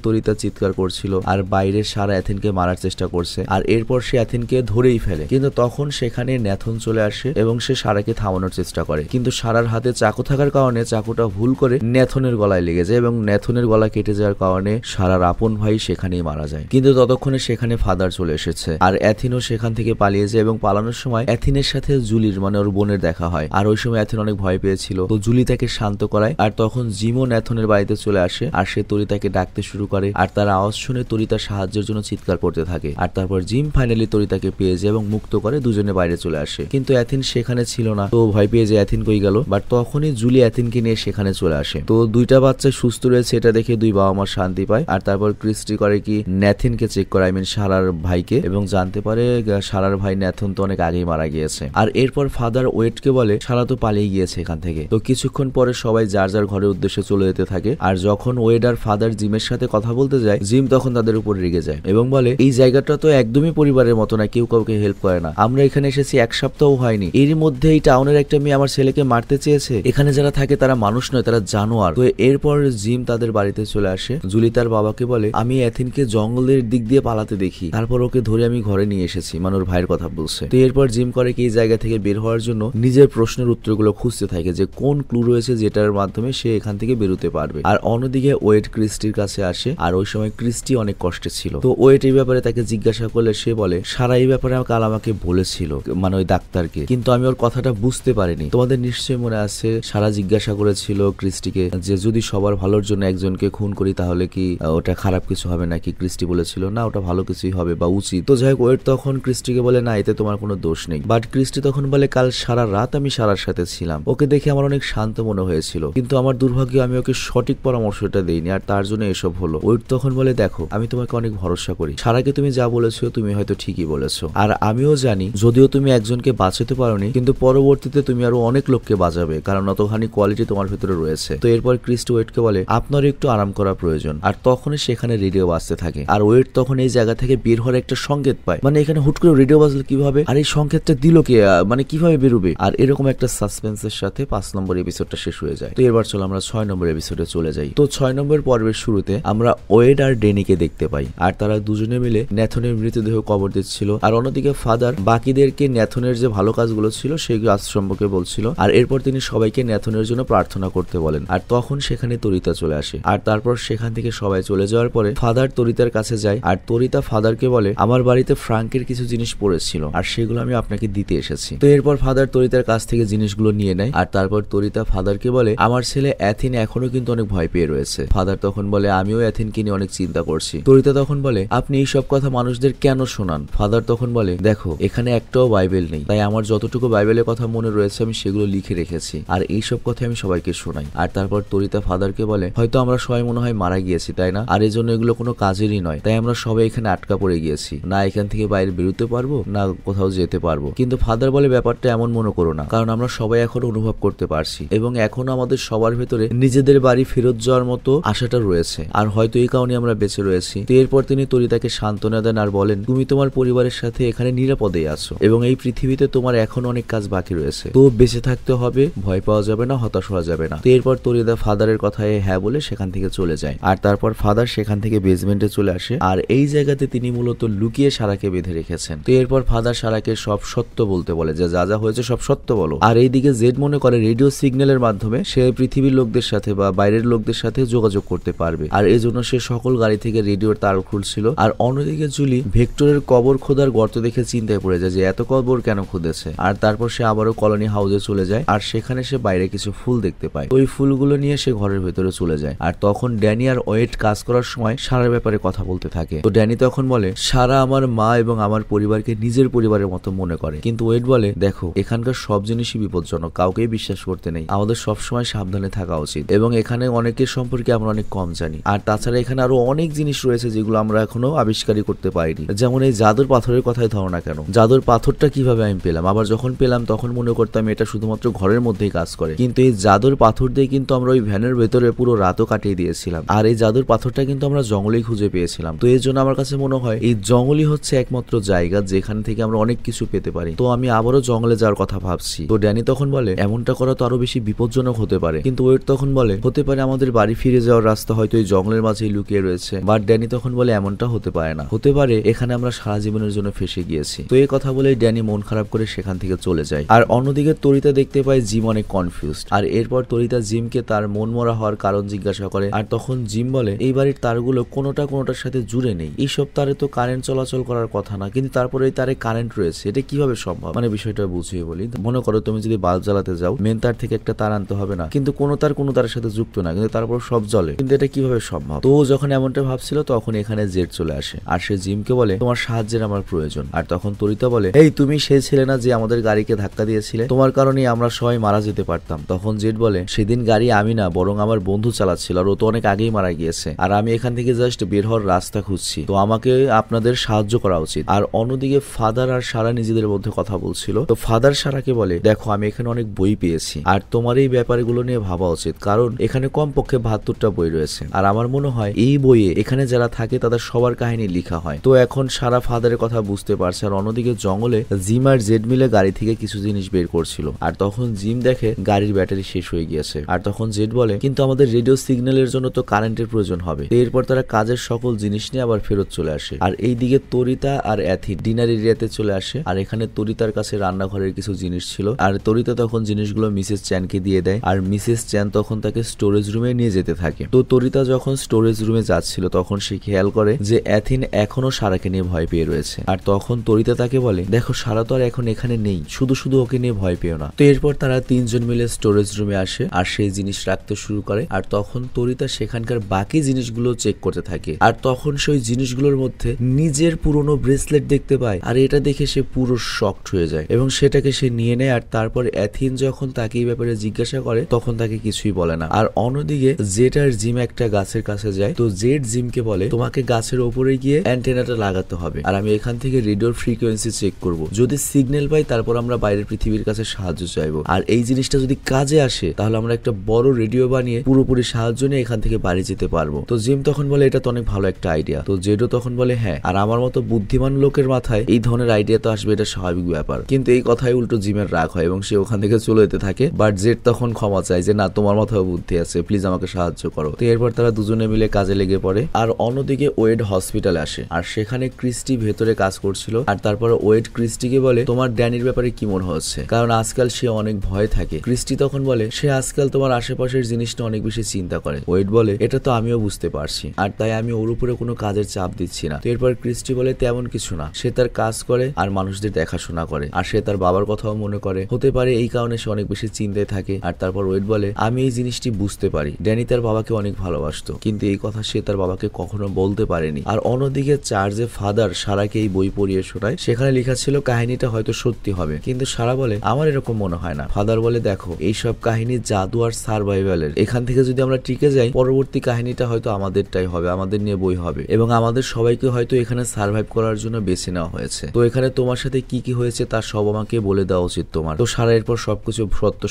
তরিতা চিৎকার করছিল, আর বাইরে সারা অ্যাথিনকে মারার চেষ্টা করছে, আর এরপর সে অ্যাথিনকে ধরেই ফেলে। কিন্তু তখন সেখানে ন্যাথন চলে আসে এবং সে সারাকে থামানোর চেষ্টা করে, কিন্তু সারার হাতে চাকু থাকার কারণে চাকুটা ভুল করে ন্যাথনের গলায় লেগে যায় এবং ন্যাথনের গলা কেটে যাওয়ার কারণে সারার আপন ভাই সেখানেই মারা যায়। কিন্তু ততক্ষণে সেখানে ফাদার চলে এসেছে, আর অ্যাথিনও সেখান থেকে পালিয়ে যায় এবং পালানোর সময় অ্যাথিনের সাথে জুলির মানে ওর বোনের দেখা হয়। আর ওই সময় অ্যাথিন অনেক ভয় পেয়েছিল, তো জুলি তাকে শান্ত করায়। আর তখন জিমও ন্যাথনের বাড়িতে চলে আসে, আর সে তরিতাকে ডাকতে শুরু করে, আর তার আওয়াজ শুনে তরিতা সাহায্যের জন্য চিৎকার করতে থাকে। আর তারপর জিম ফাইনালি তরিতাকে পেয়ে যায় এবং মুক্ত করে দুজনে বাইরে চলে আসে। কিন্তু অ্যাথিন সেখানে ছিল না, তো ভয় পেয়ে যায় অ্যাথিন কই গেল। বাট তখনই জুলি অ্যাথিনকে নিয়ে সেখানে চলে আসে। তো দুইটা বাচ্চা সুস্থ রয়েছে এটা দেখে দুই বাবা মা শান্তি পায়। আর তারপর ক্রিস্টি করে কি ন্যাথিনকে চেক করে, আই মিন সারার ভাইকে, এবং জানতে পারে সারার ভাই ন্যাথন তো অনেক আগেই মারা গিয়েছে। আর এরপর ফাদার ওয়েটকে বলে সারা তো পালিয়ে গিয়েছে এখান থেকে। তো কিছুক্ষণ পরে সবাই যার যার ঘরের উদ্দেশ্যে চলে যেতে থাকে। আর যখন ওয়েড আর ফাদার জিমের সাথে কথা বলতে যায়, জিম তখন তাদের উপর রেগে যায় এবং বলে এই জায়গাটা তো একদমই পরিবারের মতো না, কেউ কাউকে হেল্প করে না, আমরা এখানে এসেছি এক সপ্তাহ হয়নি, এরই মধ্যে এই টাউনের একটা মেয়ে আমার ছেলেকে মারতে চেয়েছে, এখানে যারা থাকে তারা মানুষ নয়, তারা জানোয়ার। তো এরপর জিম তাদের বাড়িতে চলে আসে। জুলি তার বাবাকে বলে আমি অ্যাথিনকে জঙ্গলের দিক দিয়ে পালাতে দেখি, তারপর ওকে ধরে আমি ঘরে নিয়ে এসেছি, মানে ওর ভাইয়ের কথা বলছে। তো এরপর জিম করে কি এই জায়গা থেকে বের হওয়ার জন্য নিজের প্রশ্নের উত্তরগুলো খুঁজতে থাকে যে কোন ক্লু রয়েছে যেটার মাধ্যমে সে এখান থেকে বেরোতে পারবে। আর অন্যদিকে ওয়েট ক্রিস্টির কাছে আসে, আর ওই সময় ক্রিস্টি অনেক কষ্টে ছিল। তো ওয়েট এই ব্যাপারে তাকে জিজ্ঞাসা করলে সে বলে সারা এই ব্যাপারে কাল আমাকে বলেছিল, মানে ওই ডাক্তারকে, কিন্তু আমি ওর কথাটা বুঝতে পারিনি। তোমাদের নিশ্চয়ই মনে আছে সারা জিজ্ঞাসা করেছিল ক্রিস্টিকে যে যদি সবার ভালোর জন্য একজনকে খুন করি তাহলে কি ওটা খারাপ কিছু হবে নাকি? ক্রিস্টি বলেছিল না ওটা ভালো কিছুই হবে বা উচিত। তো যাই হোক ওয়েট তখন ক্রিস্টিকে বলে না এতে তোমার কোনো দোষ নেই। বাট ক্রিস্টি তখন বলে কাল সারা রাত আমি সারার সাথে ছিলাম, ওকে দেখে আমার অনেক শান্ত মনে হয়েছিল, কিন্তু আমার দুর্ভাগ্য আমি ওকে সঠিক পরামর্শটা দেইনি, আর তার জন্য এসব হলো। ওয়েট তখন বলে দেখো আমি তোমাকে অনেক ভরসা করি, সারাকে তুমি যা বলেছো তুমি হয়তো ঠিকই বলেছো, আর আমিও জানি যদিও তুমি একজনকে বাঁচাতে পারোনি কিন্তু পরবর্তীতে তুমি আরো অনেক লোককে বাঁচাবে, কারণ অতখানি কোয়ালিটি তোমার ভিতরে রয়েছে। তো এরপর ক্রিস্টি ওয়েটকে বলে আপনার একটু আরাম করা প্রয়োজন, আর তখনই সেখানে রেডিও বাজতে থাকে। আর ওয়েট তখন এই জায়গা থেকে বের হওয়ার একটা সংকেত পায়, মানে এখানে হুট করে রেডিও বাজলো কিভাবে, আর এই সংকেতটা দিল কে, মানে কিভাবে বেরোবে, আর এরকম একটা সাসপেন্সের সাথে 5 নম্বর এপিসোডটা শেষ হয়ে যায়। তো এবার চলো আমরা 6 নম্বর এপিসোডে চলে যাই। তো 6 নম্বর পর্বের শুরুতে আমরা ওয়েড আর ডেনিকে দেখতে পাই, আর তারা দুজনে মিলে ন্যাথনের মৃতদেহ কবর দিচ্ছিল। আর অন্যদিকে ফাদার বাকিদেরকে ন্যাথনের যে ভালো কাজগুলো ছিল সেগুলো আজ সম্পর্কে বলছিল, আর এরপর তিনি সবাইকে ন্যাথনের জন্য প্রার্থনা করতে বলেন। আর তখন সেখানে তরিতা চলে আসে, আর তারপর সেখান থেকে সবাই চলে যাওয়ার পরে ফাদার তরিতার কাছে যায়, আর তরিতা ফাদারকে বলে আমার বাড়িতে ফ্রাঙ্কের কিছু জিনিস পড়েছিল আর সেগুলো আমি আপনাকে দিতে এসেছি। তো এরপর ফাদার তরিতার কাছ থেকে জিনিসগুলো নিয়ে নেয়, আর তারপর তরিতা ফাদারকে বলে আমার ছেলে অ্যাথিন এখনো কিন্তু অনেক ভয় পেয়ে রয়েছে। ফাদার তখন বলে আমিও অ্যাথিনকে নিয়ে অনেক চিন্তা করছি। তরিতা তখন বলে আপনি এই সব কথা মানুষদের কেন শোনান? ফাদার তখন বলে দেখো এখানে একটাও বাইবেল নেই, তাই আমার যতটুকু বাইবেলের কথা মনে রয়েছে আমি সেগুলো লিখে রেখেছি, আর এইসব কথা আমি সবাইকে শোনাই। আর তারপর তরিতা ফাদারকে বলে হয়তো আমরা সবাই মনে হয় মারা গিয়েছি তাই না, আর এই জন্য এগুলো কোনো কাজেরই নয়, তাই আমরা সবাই এখানে আটকা পড়ে গিয়েছি, না এখান থেকে বাইরে বেরোতে পারবো না কোথাও যেতে পারবো। কিন্তু ফাদার বলে ব্যাপারটা এমন মনে করো না, কারণ আমরা সবাই এখন অনুভব করতে পারছি এবং এখনো আমাদের সবার ভেতরে নিজেদের বাড়ি ফিরে ফেরত যাওয়ার মতো আশাটা রয়েছে, আর হয়তো এই কারণে আমরা বেঁচে রয়েছি। তো এরপর তিনি তরিতাকে সান্ত্বনা দেন আর বলেন, তুমি তোমার পরিবারের সাথে এখানে নিরাপদেই আছো এবং এই পৃথিবীতে তোমার এখন অনেক কাজ বাকি রয়েছে, তো বেঁচে থাকতে হবে, ভয় পাওয়া যাবে না, হতাশ হওয়া যাবে না। তো এরপর তরিতা ফাদারের কথায় হ্যাঁ বলে সেখান থেকে চলে যায়, আর তারপর ফাদার সেখান থেকে বেসমেন্টে চলে আসে, আর এই জায়গাতে তিনি মূলত লুকিয়ে সারাকে বেঁধে রেখেছেন। তো এরপর ফাদার সারাকে সব সত্য বলতে বলে, যে যা যা হয়েছে সব সত্য বলো। আর এইদিকে জেড মনে করে রেডিও সিগন্যালের মাধ্যমে সে পৃথিবীর লোকদের সাথে বা বাইরের লোকদের সাথে যোগাযোগ করতে পারবে, আর এই জন্য সে সকল গাড়ি থেকে রেডিওর তার খুলছিল। আর অন্যদিকে জুলি ভেক্টরের কবর খোদার গর্ত দেখে চিন্তায় পড়ে যায় যে এত কবর কেন খুঁজেছে। আর তারপর সে আবারও কলোনি হাউসে চলে যায়, আর সেখানে সে বাইরে কিছু ফুল দেখতে পায়। ওই ফুলগুলো নিয়ে সে ঘরের ভেতরে চলে যায়, আর তখন ড্যানি আর ওয়েড কাজ করার সময় সারার ব্যাপারে কথা বলতে থাকে। তো ড্যানি তখন বলে, সারা আমার মা এবং আমার পরিবারকে নিজের পরিবারের মতো মনে করে, কিন্তু ওয়েড বলে, দেখো এখানকার সব জিনিসই বিপজ্জনক, কাউকেই বিশ্বাস করতে নেই, আমাদের সবসময় সাবধানে থাকা উচিত, এবং এখানে অনেকের সম্পর্কে আমরা অনেক কম জানি। আর তাছাড়া এখানে আরো অনেক জিনিস রয়েছে যেগুলো আমরা এখনো আবিষ্কারই করতে পারিনি, যেমন এই জাদুর পাথরের কথাই ধরো না কেন, জাদুর পাথরটা কিভাবে আমি পেলাম, আবার যখন পেলাম তখন মনে করতাম এটা শুধুমাত্র ঘরের মধ্যেই কাজ করে, কিন্তু এই জাদুর পাথর দিয়ে কিন্তু আমরা ওই ভ্যানের ভেতরে পুরো রাতও কাটিয়ে দিয়েছিলাম, আর এই জাদুর পাথরটা কিন্তু আমরা জঙ্গলেই খুঁজে পেয়েছিলাম। তো এর জন্য আমার কাছে মনে হয় এই জঙ্গলই হচ্ছে একমাত্র জায়গা যেখান থেকে আমরা অনেক কিছু পেতে পারি, তো আমি আবারও জঙ্গলে যাওয়ার কথা ভাবছি। তো ড্যানি তখন বলে, এমনটা করা তো আরো বেশি বিপজ্জনক হতে পারে, কিন্তু ওয়েট তখন বলে, হতে পারে আমাদের বাড়ি ফিরে যাওয়ার রাস্তা হয়তো এই জঙ্গলের মাঝেই লুকিয়ে রয়েছে। বাট ড্যানি তখন বলে, এমনটা হতে পারে না, হতে পারে এখানে আমরা সারা জীবনের জন্য ফেসে গিয়েছি। তো এই কথা বলে ড্যানি মন খারাপ করে সেখান থেকে চলে যায়। আর অন্যদিকে তরিতা দেখতে পায় জিম অনেক কনফিউজড, আর এরপর তরিতা জিমকে তার মন মরা হওয়ার কারণ জিজ্ঞাসা করে, আর তখন জিম বলে, এই বাড়ির তারগুলো কোনোটার সাথে জুড়ে নেই, এইসব তারে তো কারেন্ট চলাচল করার কথা না, কিন্তু তারপরে এই তারে কারেন্ট রয়েছে, এটা কিভাবে সম্ভব? মানে বিষয়টা বুঝিয়ে বলি, মনে করো তুমি যদি বাল্ব জ্বালাতে যাও, মেন তার থেকে একটা তার আনতে হবে না, কিন্তু কোনো তারের সাথে যুক্ত না, কিন্তু তারপর সব জ্বলে, কিন্তু এটা কিভাবে সম্ভব? তো যখন এমনটা ভাবছিল তখন এখানে জেড চলে আসে, আর সে জিমকে বলে, তোমার সাহায্যের আমার প্রয়োজন। আর তখন তরিতা বলে, এই তুমি সেই ছেলে না যে আমাদের গাড়িকে ধাক্কা দিয়েছিলে, তোমার কারণেই আমরা সবাই মারা যেতে পারতাম। তখন জেড বলে, সেদিন গাড়ি আমি না বরং আমার বন্ধু চালাচ্ছিল, আর ও তো অনেক আগেই মারা গিয়েছে, আর আমি এখান থেকে জাস্ট বের হওয়ার রাস্তা খুঁজছি, তো আমাকে আপনাদের সাহায্য করা উচিত। আর অন্যদিকে ফাদার আর সারা নিজেদের মধ্যে কথা বলছিল। তো ফাদার সারাকে বলে, দেখো আমি এখানে অনেক বই পেয়েছি, আর তোমার এই ব্যাপারগুলো নিয়ে ভাবা উচিত, কারণ এখানে কমপক্ষে 72টা বই রয়েছে, আর আমার মনে হয় এই বইয়ে এখানে যারা থাকে তাদের সবার কাহিনী লেখা হয়। তো এখন সারা ফাদারের কথা বুঝতে পারছে। আর অন্যদিকে জঙ্গলে জিম আর জেড মিলে গাড়ি থেকে কিছু জিনিস বের করছিল, আর তখন জিম দেখে গাড়ির ব্যাটারি শেষ হয়ে গিয়েছে। আর তখন জেড বলে, কিন্তু আমাদের রেডিও সিগন্যালের জন্য তো কারেন্টের প্রয়োজন হবে। এরপর তারা কাজের সকল জিনিস নিয়ে আবার ফেরত চলে আসে। আর এইদিকে তরিতা আর অ্যাথি ডিনার এরিয়াতে চলে আসে, আর এখানে তরিতার কাছে রান্নাঘরের কিছু জিনিস ছিল, আর তরিতা তখন জিনিসগুলো মিসেস চ্যানকে দিয়ে দেয়, আর মিসেস চ্যান তখন তাকে স্টোরেজ রুমে নিয়ে যেতে থাকে। তো তরিতা যখন স্টোরেজ রুমে যাচ্ছিল তখন সে খেয়াল করে যে অ্যাথিন এখনো সারাকে নিয়ে ভয় পেয়ে রয়েছে। আর তখন তরিতা তাকে বলে, দেখো সারা তো আর এখন এখানে নেই, শুধু ওকে নিয়ে ভয় পেও না। তো এরপর তারা তিনজন মিলে স্টোরেজ রুমে আসে, আর সেই জিনিস রাখতে শুরু করে। আর তখন তরিতা সেখানকার বাকি জিনিসগুলো চেক করতে থাকে, আর তখন সেই জিনিসগুলোর মধ্যে নিজের পুরনো ব্রেসলেট দেখতে পায়, আর এটা দেখে সে পুরো শকড হয়ে যায় এবং সেটাকে সে নিয়ে নেয়। আর তারপর অ্যাথিন যখন তাকে এই ব্যাপারে জিজ্ঞাসা করে তখন তাকে কিছুই বলে না। আর অন্যদিকে জেড আর জিম একটা গাছের কাছে যায়। তো জেড জিমকে বলে, তোমাকে গাছের ওপরে গিয়ে অ্যান্টেনাটা লাগাতে হবে, আর আমি এখান থেকে রেডিওর ফ্রিকোয়েন্সি চেক করব, যদি সিগন্যাল পাই তারপর আমরা বাইরের পৃথিবীর কাছে সাহায্য চাইবো, আর এই জিনিসটা যদি কাজে আসে তাহলে আমরা একটা বড় রেডিও বানিয়ে পুরোপুরি সাহায্য নিয়ে এখান থেকে বাড়ি যেতে পারবো। তো জিম তখন বলে, এটা তো অনেক ভালো একটা আইডিয়া। তো জেডও তখন বলে, হ্যাঁ, আর আমার মতো বুদ্ধিমান লোকের মাথায় এই ধরনের আইডিয়া তো আসবে, এটা স্বাভাবিক ব্যাপার। কিন্তু এই কথায় উল্টো জিমের রাগ হয় এবং সে ওখান থেকে চলে যেতে থাকে। বাট জেড তখন ক্ষমা চায় যে, না, তোমার মাথায় বুদ্ধি আছে, প্লিজ আমাকে সাহায্য করো। তো এরপর তারা দুজনে মিলে কাজে লেগে পড়ে। আর অন্যদিকে ওয়েড হসপিটালে আসে, আর সেখানে ক্রিস্টি ভেতরে কাজ করছিল। আর তারপরে ওয়েড ক্রিস্টিকে বলে, তোমার ড্যানির ব্যাপারে কি মনে হচ্ছে, কারণ আজকাল সে অনেক ভয় থাকে। ক্রিস্টি তখন বলে, সে আজকাল তোমার আশেপাশের জিনিসটা অনেক বেশি চিন্তা করে। ওয়েড বলে, এটা তো আমিও বুঝতে পারছি, আর তাই আমি ওর উপরে কোনো কাজের চাপ দিচ্ছি না। তো এরপর ক্রিস্টি বলে, তেমন কিছু না, সে তার কাজ করে আর মানুষদের দেখাশোনা করে, আর সে তার বাবার কথাও মনে করে, হতে পারে এই কারণে সে অনেক বেশি চিন্তায় থাকে। আর তারপর ওয়েড বলে, আমি এই জিনিসটি বুঝতে পারি, ড্যানি তার বাবাকে অনেক ভালোবাসতো, কিন্তু এই কথা সে তার বাবাকে কখনো বলতে পারেনি। আর অন্যদিকে চার্জে ফাদার সারাকে এই বই পড়িয়ে শোনায়, সেখানে লেখা ছিল কাহিনীটা হয়তো সত্যি হবে, কিন্তু সারা বলে, আমার এরকম মনে হয় না। ফাদার বলে, দেখো, এইসব কাহিনী জাদু আর সার্ভাইভালের, এখান থেকে যদি আমরা টিকে যাই পরবর্তী কাহিনীটা হয়তো আমাদেরটাই হবে, আমাদের নিয়ে বই হবে, এবং আমাদের সবাইকে হয়তো এখানে সার্ভাইভ করার জন্য বেছে নেওয়া হয়েছে। তো এখানে তোমার সাথে কি কি হয়েছে তার সব আমাকে বলে দেওয়া উচিত তোমার। তো সারা এরপর সবকিছু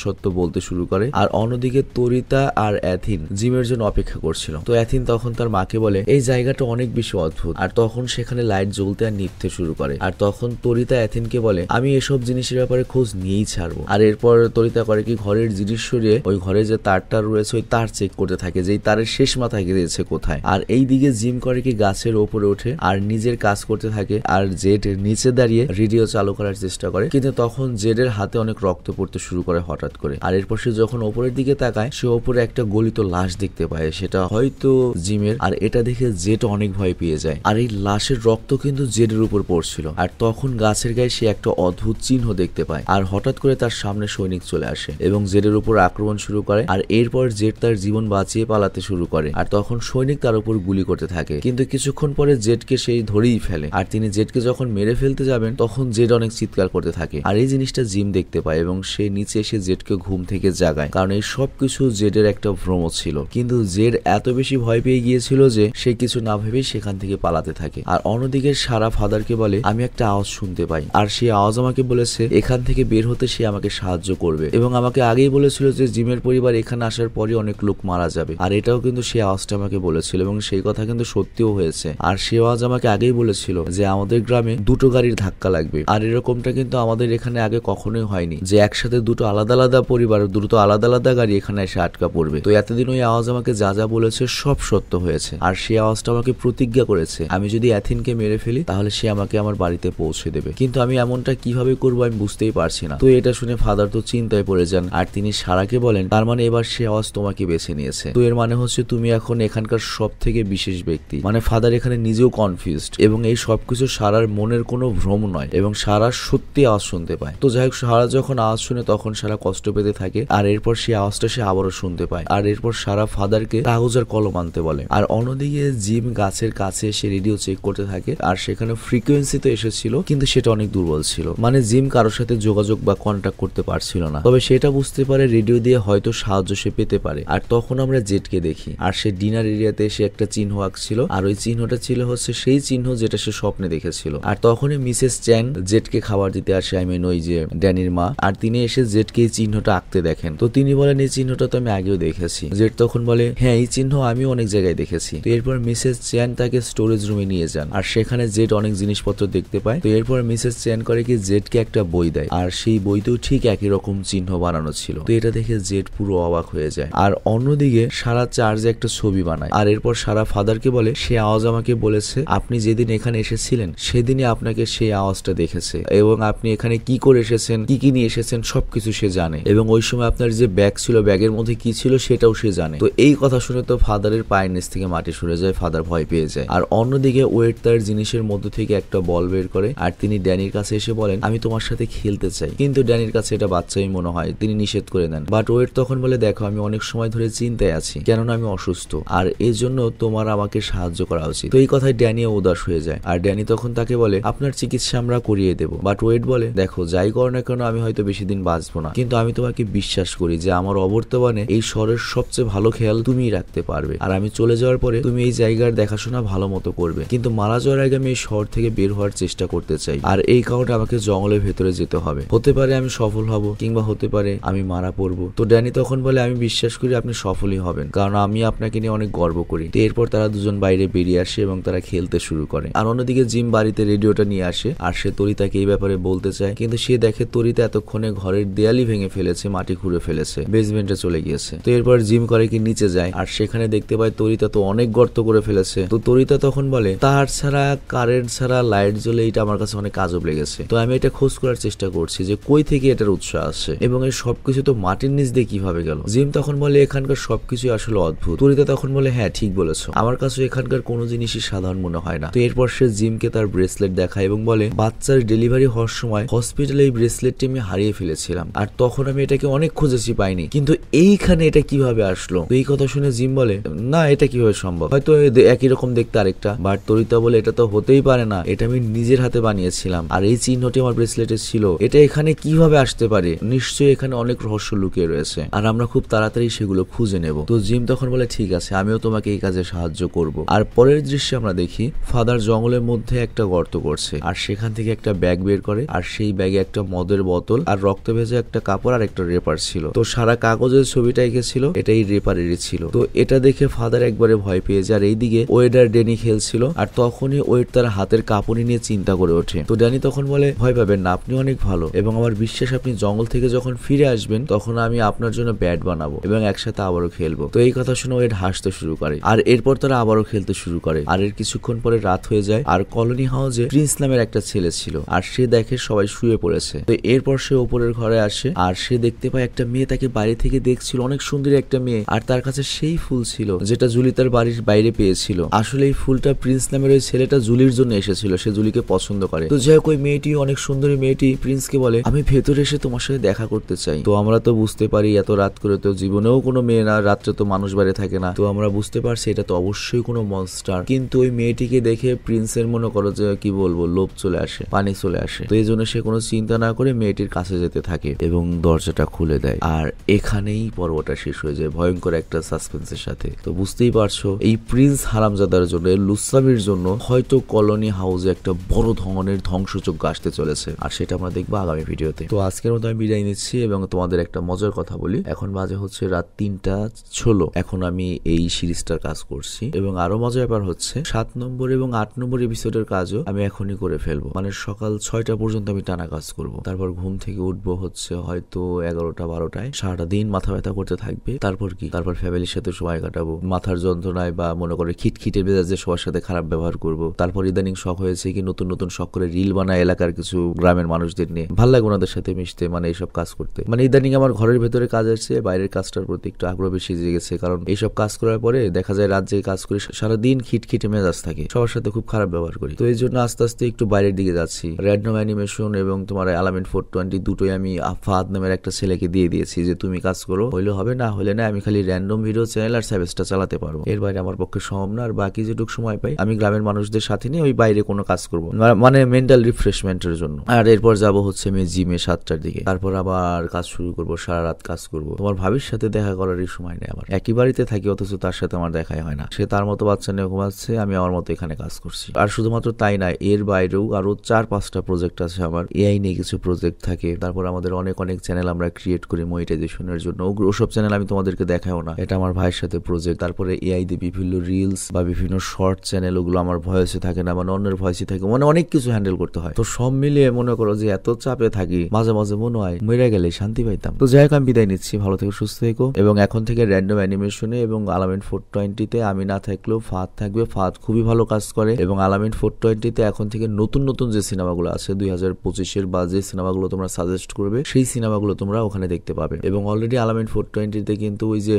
সত্য বলতে শুরু করে। আর অন্যদিকে তরিতা আর আর অ্যাথিন জিমের জন্য অপেক্ষা করছিল। তো অ্যাথিন তখন তার মাকে বলে এই জায়গাটা অনেক বেশি অদ্ভুত। আর তখন সেখানে লাইট জ্বলতে আর নিভতে শুরু করে। আর তখন তরিতা অ্যাথিনকে বলে আমি এসব জিনিসের ব্যাপারে খোঁজ নিয়েই ছাড়বো। আর এরপর তরিতা করে কি ঘরের জিনিস সরিয়ে ওই ঘরে যে তারটা রয়েছে ওই তার চেক করতে থাকে যে তারের শেষ মাথায় গিয়েছে কোথায়। আর এই দিকে জিম করে কি গাছের ওপরে ওঠে আর নিজের কাজ করতে থাকে। আর জেড নিচে দাঁড়িয়ে রেডিও চালু করার চেষ্টা করে, কিন্তু তখন জেডের হাতে অনেক রক্ত পড়তে শুরু করে হঠাৎ করে। আর এরপর সে যখন ওপরের দিকে তাকায় সে ওপরে একটা গলিত লাশ দেখতে পায়, সেটা হয়তো জিমের। আর এটা দেখে জেড অনেক ভয় পেয়ে যায়। আর এই লাশের রক্ত কিন্তু জেডের উপর পড়ছিল। আর তখন গাছের গায়ে সে একটা অদ্ভুত চিহ্ন দেখতে পায়। আর হঠাৎ করে তার সামনে সৈনিক চলে আসে এবং জেডের উপর আক্রমণ শুরু করে। আর এরপর জেড তার জীবন বাঁচিয়ে পালাতে শুরু করে। আর তখন সৈনিক তার উপর গুলি করতে থাকে, কিন্তু কিছুক্ষণ পরে জেডকে সেই ধরেই ফেলে। আর তিনি জেডকে যখন মেরে ফেলতে যাবেন তখন জেড অনেক চিৎকার করতে থাকে। আর এই জিনিসটা জিম দেখতে পায় এবং সে নিচে এসে জেডকে ঘুম থেকে জাগায়, কারণ এই সবকিছু জেডের একটা ভ্রম ছিল। কিন্তু জেড এত বেশি ভয় পেয়ে গিয়েছিল যে সে কিছু না ভেবেই সেখান থেকে পালাতে থাকে। আর অন্যদিকে সারা ফাদারকে বলে আমি একটা আওয়াজ শুনতে পাই, আর সেই আওয়াজ আমাকে বলেছে এখান থেকে বের হতে সে আমাকে সাহায্য করবে এবং আমাকে আগেই বলেছিল যে জিমের পরিবার এখানে আসার পরই অনেক লোক মারা যাবে। আর এটাও কিন্তু সেই আওয়াজটা আমাকে বলেছিল এবং সেই কথা কিন্তু সত্যিও হয়েছে। আর সে আওয়াজ আমাকে আগেই বলেছিল যে আমাদের গ্রামে দুটো গাড়ির ধাক্কা লাগবে। আর এরকমটা কিন্তু আমাদের এখানে আগে কখনোই হয়নি যে একসাথে দুটো আলাদা আলাদা পরিবার দুটো আলাদা আলাদা গাড়ি এখানে এসে আটকা পড়বে। তো এতদিন ওই আওয়াজ আমাকে যা যা বলেছে সব সত্য হয়েছে। আর সেই আওয়াজটা আমাকে প্রতিজ্ঞা করেছে আমি যদি অ্যাথিনকে মেরে ফেলি তাহলে সে আমাকে আমার বাড়িতে পৌঁছে দেবে। কিন্তু আমি এমনটা কিভাবে করবো আমি বুঝতেই পারছি না। তো এটা শুনে ফাদার তো চিন্তায় পড়ে যান। আর তিনি সারাকে বলেন তার মানে এবার সে আওয়াজ তোমাকে বেছে নিয়েছে। তো এর মানে হচ্ছে তুমি এখন এখানকার সব থেকে বিশেষ ব্যক্তি। মানে ফাদার এখানে নিজেও কনফিউজড এবং এই সবকিছু সারার মনের কোনো ভ্রম নয় এবং সারা সত্যি আওয়াজ শুনতে পায়। তো যাই হোক সারা যখন আওয়াজ শুনে তখন সারা কষ্ট পেতে থাকে। আর এরপর সেই আওয়াজটা সে আবারও শুনতে পায়। আর এরপর সারা ফাদারকে কাগজ আর কলম আনতে বলে। আর অন্যদিকে জিম গাছের কাছে এসে রেডিও চেক করতে থাকে। আর সেখানে ফ্রিকোয়েন্সি তো এসেছিল কিন্তু সেটা অনেক দুর্বল ছিল, মানে জিম কারোর সাথে যোগাযোগ বা কন্ট্যাক্ট করতে পারছিল না। তবে সেটা বুঝতে পারে রেডিও দিয়ে হয়তো সাহায্য সে পেতে পারে। আর তখন আমরা জেডকে দেখি আর সে ডিনার এরিয়াতে এসে একটা চিহ্ন আঁকছিল। আর ওই চিহ্নটা ছিল হচ্ছে সেই চিহ্ন যেটা সে স্বপ্নে দেখেছিল। আর তখনই মিসেস চ্যান জেডকে খাবার দিতে আসে, আই মিন ওই যে ড্যানির মা। আর তিনি এসে জেডকে এই চিহ্নটা আঁকতে দেখেন। তো তিনি বলেন এই চিহ্নটা তো আমি আগেও দেখেছি। জেড তখন বলে হ্যাঁ এই চিহ্ন আমিও অনেক জায়গায় দেখেছি। তো এরপর মিসেস চ্যান তাকে স্টোরেজ রুমে নিয়ে যান আর সেখানে জেড অনেক জিনিসপত্র দেখতে পায়। তো এরপর মিসেস চ্যান করে কি জেডকে একটা বই দেয় আর সেই বইতেও ঠিক একই রকম চিহ্ন বানানো ছিল। তো এটা দেখে জেড পুরো অবাক হয়ে যায়। আর অন্যদিকে সারা চার্জে একটা ছবি বানায়। আর এরপর সারা ফাদারকে বলে সে আওয়াজ আমাকে বলেছে আপনি যেদিন এখানে এসেছিলেন সেদিনই আপনাকে সেই আওয়াজটা দেখেছে এবং আপনি এখানে কি করে এসেছেন কি কি নিয়ে এসেছেন সবকিছু সে জানে এবং ওই সময় আপনার যে ব্যাগ ছিল ব্যাগের মধ্যে কি ছিল সেটাও সে জানে। তো এই কথা শুনে তো ফাদারের পায়ের নিচ থেকে মাটি সরে যায়, ফাদার ভয় পেয়ে যায়। আর অন্যদিকে ওয়েট তার জিনিসের মধ্যে থেকে একটা বল বের করে আর তিনি ড্যানির কাছে এসে বলেন আমি তোমার সাথে খেলতে চাই। কিন্তু ড্যানির কাছে এটা বাচ্চাই মনে হয়, তিনি নিষেধ করে দেন। বাট ওয়েট তখন বলে দেখো আমি অনেক সময় ধরে চিন্তায় আছি কেননা আমি অসুস্থ আর এই জন্য তোমার আমাকে সাহায্য করা উচিত। তো এই কথায় ড্যানি উদাস হয়ে যায় আর ড্যানি তখন তাকে বলে আপনার চিকিৎসা আমরা করিয়ে দেবো। বাট ওয়েট বলে দেখো যাই করো না কেন আমি হয়তো বেশি দিন বাঁচবো না, কিন্তু আমি তোমাকে বিশ্বাস করি যে আমার অবর্তমানে এই শহরের সবচেয়ে ভালো খেয়াল তুমিই রাখতে পারবে। আর আমি চলে যাওয়ার পরে তুমি এই জায়গার দেখাশোনা ভালো মতো করবে, কিন্তু মারা যাওয়ার আগে আমি এই শহর থেকে বের হওয়ার চেষ্টা করতে চাই। আর এই কারণে আমাকে জঙ্গলের ভেতরে যেতে হবে। হতে পারে আমি সফল হব কিংবা হতে পারে আমি মারা পড়বো। তো ড্যানি তখন বলে আমি বিশ্বাস করি আপনি সফলই হবেন কারণ আমি আপনাকে নিয়ে অনেক গর্ব করি। তো এরপর তারা দুজন বাইরে বেরিয়ে আসে এবং তারা খেলতে শুরু করে। আর অন্যদিকে জিম বাড়িতে রেডিওটা নিয়ে আসে আর সে তরিতাকে এই ব্যাপারে বলতে চায়, কিন্তু সে দেখে তরিতা এতক্ষণে ঘরের দেয়ালি ভেঙে ফেলেছে, মাটি খুঁড়ে ফেলেছে, বেসমেন্টে চলে গিয়েছে। তো এরপর জিম করে কি নিচে যায় আর সেখানে দেখতে পায় তরিতা তো অনেক গর্ত করে ফেলেছে। তো তরিতা তখন বলে তার ছাড়া কারেন্ট ছাড়া লাইট জ্বলে এটা আমার কাছে অনেক আজব লেগেছে। তো আমি এটা খোঁজ করার চেষ্টা করছি যে কই থেকে এটার উৎস আসছে এবং এই সবকিছু তো মাটির নিচ দিয়ে কিভাবে গেল। জিম তখন বলে এখানকার সবকিছু আসলে অদ্ভুত। তরিতা তখন বলে হ্যাঁ ঠিক বলেছো, আমার কাছে এখানকার কোনো জিনিসই সাধারণ মনে হয় না। তো এরপর সে জিমকে তার ব্রেসলেট দেখায় এবং বলে বাচ্চার ডেলিভারি হওয়ার সময় হসপিটালে এই ব্রেসলেটটি আমি হারিয়ে ফেলেছিলাম আর তখন আমি এটাকে অনেক খুঁজেছি পাইনি, কিন্তু এইখানে এটা কিভাবে আসলো। তো এই কথা শুনে জিম বলে না এটা কিভাবে সম্ভব, হয়তো একই রকম দেখতে আরেকটা। বাট তরিতা বলে এটা তো হতেই পারে না, এটা আমি নিজের হাতে বানিয়েছিলাম আর এই চিহ্নটি আমার ব্রেসলেটে ছিল, এটা এখানে কিভাবে আসতে পারে, নিশ্চয়ই এখানে অনেক রহস্য লুকিয়ে রয়েছে আর আমরা খুব তাড়াতাড়ি সেগুলো খুঁজে নেব। তো জিম তখন বলে ঠিক আছে আমিও তোমাকে এই কাজে সাহায্য করব। আর পরের দৃশ্যে আমরা দেখি ফাদার জঙ্গলের মধ্যে একটা গর্ত করছে আর সেখান থেকে একটা ব্যাগ বের করে আর সেই ব্যাগে একটা মদের বোতল আর রক্ত ভেজা একটা কাপড় আর একটা রেপার ছিল। তো সারা কাগজের ছবিটা এঁকেছিল ছিল এটাই রেপারেরই ছিল। তো এটা দেখে ফাদার একবারে ভয় পেয়ে যায়। আর এইদিকে ওয়েড আর ড্যানি খেলছিল, আর তখনই ওয়েড তার হাতের কাঁপুনি নিয়ে চিন্তা করে ওঠে। তো ড্যানি তখন বলে, ভয় পাবেন না, আপনি অনেক ভালো এবং আমার বিশ্বাস আপনি জঙ্গল থেকে যখন ফিরে আসবেন তখন আমি আপনার জন্য ব্যাট বানাবো এবং একসাথে আবারও খেলবো। তো এই কথা শুনে ওয়েড হাসতে শুরু করে, আর এরপর তারা আবারও খেলতে শুরু করে। আর এর কিছুক্ষণ পরে রাত হয়ে যায়, আর কলোনি হাউসে প্রিন্স নামের একটা ছেলে ছিল, আর সে দেখে সবাই শুয়ে পড়েছে। তো এরপর সে উপরের ঘরে আসে, আর সে দেখতে পায় একটা মেয়ে তাকে বাইরে থেকে দেখছিল, অনেক সুন্দরী একটা মেয়ে, আর তার কাছে সেই ফুল ছিল যেটা জুলি তার বাড়ির বাইরে পেয়েছিল। আসলে এই ফুলটা প্রিন্স নামের ওই ছেলেটা জুলির জন্য এসেছিল, সে জুলিকে পছন্দ করে। তো যাই হোক, ওই মেয়েটি, অনেক সুন্দরী মেয়েটি প্রিন্সকে বলে, আমি ভেতরে এসে তোমার সাথে দেখা করতে চাই। তো আমরা তো বুঝতে পারি এত রাত করে তো জীবনেও কোনো মেয়ে না, রাত্রে তো মানুষ বাইরে থাকে না, তো আমরা বুঝতে পারছি এটা তো অবশ্যই কোনো মনস্টার। কিন্তু ওই মেয়েটিকে দেখে প্রিন্সের মনে করো যে কি বলবো, লোভ চলে আসে, পানি চলে আসে। তো এই জন্য সে কোনো চিন্তা না করে মেয়েটির কাছে যেতে থাকে এবং দরজাটা খুলে দেয়। আর এখানেই পর্বটা শেষ হয়ে যায় ভয়ঙ্কর একটা সাসপেন্সের সাথে। তো বুঝতেই পারছো এই প্রিন্স হারামজাদার জন্য, লুসামির জন্য হয়তো কলোনি হাউসে একটা বড় ধরনের ধ্বংসযজ্ঞ আসতে চলেছে, আর সেটা আমরা দেখবো আগামী ভিডিওতে। তো আজকের মতো আমি বিদায় নিচ্ছি এবং তোমাদের একটা মজার কথা বলি। এখন বাজে হচ্ছে রাত 3:16। এখন আমি এই সিরিজটার কাজ করছি এবং আরো মজার ব্যাপার হচ্ছে 7 নম্বর এবং 8 নম্বর এপিসোডের কাজও আমি এখনই করে ফেলবো। মানে সকাল 6টা পর্যন্ত আমি টানা কাজ করব। তারপর ঘুম থেকে উঠবো হচ্ছে হয়তো 11টা 12টায়, সারাটা দিন মাথা ব্যথা করতে থাকবে। তারপর কি, তারপর ফ্যামিলির সাথে সময় কাটাবো, মাথার যন্ত্রণায় বা মনে করে খিটখিটে মেজাজে সবার সাথে খারাপ ব্যবহার করব। তারপর ইদানিং শখ হয়েছে কি নতুন নতুন শখ করে রিল বানায় এলাকার কিছু গ্রামের মানুষদের নিয়ে, ভাল লাগে ওনাদের সাথে মিশতে, মানে এইসব কাজ করতে। মানে ইদানিং আমার ঘরের ভেতরে কাজ আসছে, বাইরের কাজটার প্রতি একটু আগ্রহ বেশি জেগেছে, কারণ এইসব কাজ করার পরে দেখা যায় রাত জেগে কাজ করি, সারাদিন খিটখিটে মেজাজ থাকে, সবার সাথে খুব খারাপ ব্যবহার করি। তো এই জন্য আস্তে আস্তে একটু বাইরের দিকে যাচ্ছি। র্যান্ডম অ্যানিমেশন এবং তোমার এলামেন্ট 420 দুটোই আমি ফাহাদ নামের একটা ছেলেকে দিয়ে দিয়েছি যে তুমি কাজ করো, হইলে হবে না হলে না, আমি খালি র্যান্ডম ভিডিও চ্যানেল আর সার্ভিসটা চালাতে পারবো, এর বাইরে আমার পক্ষে সম্ভব না। আর বাকি যেটুকু সময় পাই আমি গ্রামের মানুষদের সাথে নিয়ে ওই বাইরে কোনো কাজ করবো, মানে মেন্টাল রিফ্রেশমেন্টের জন্য। আর এরপর যাব হচ্ছে আমি জিমে 7টার দিকে, তারপর আবার কাজ শুরু করবো, সারা রাত কাজ করবো। তোমার ভাবির সাথে দেখা করারই সময় নেই আমার, একই বাড়িতে থাকি অথচ তার সাথে আমার দেখাই হয় না। সে তার মতো বাচ্চা নিয়ে ঘুমাচ্ছে, আমি আমার মতো এখানে কাজ করছি। আর শুধুমাত্র তাই না, এর বাইরেও আরো 4-5টা প্রজেক্ট আছে আমার, এআই নিয়ে কিছু প্রজেক্ট থাকে। তারপর আমাদের অনেক অনেক চ্যানেল আমরা ক্রিয়েট করি মনিটাইজেশনের জন্য, ওসব চ্যানেল আমি তোমাদেরকে দেখাও না, এটা আমার ভাইয়ের সাথে প্রজেক্ট। তারপরে এআই দিয়ে বিভিন্ন রিলস বা বিভিন্ন শর্ট চ্যানেল, ওগুলো আমার ভয়েসে থাকে না, মানে অন্যের ভয়েসে থাকে, মানে অনেক কিছু হ্যান্ডেল করতে হয়। তো সব মিলিয়ে মনে করো যে এত চাপে থাকি, মাঝে মাঝে মনে হয় মরে গেলে শান্তি পাইতাম। তো যাই হোক, আমি বিদায় নিচ্ছি, ভালো থেকে সুস্থ থেকো। এবং এখন থেকে র্যান্ডম অ্যানিমেশনে এবং আলামিন 420-তে আমি না থাকলেও ফাহাদ থাকবে। ফাহাদ খুবই ভালো কাজ করে এবং আলামিন 420-তে এখন থেকে নতুন নতুন যে সিনেমাগুলো আছে 2025-এর বা যে সিনেমাগুলো তোমরা সাজেস্ট করবে সেই সিনেমাগুলো তোমরা ওখানে দেখতে পাবে। এবং অলরেডি আলামিন 420-তে কিন্তু ওই যে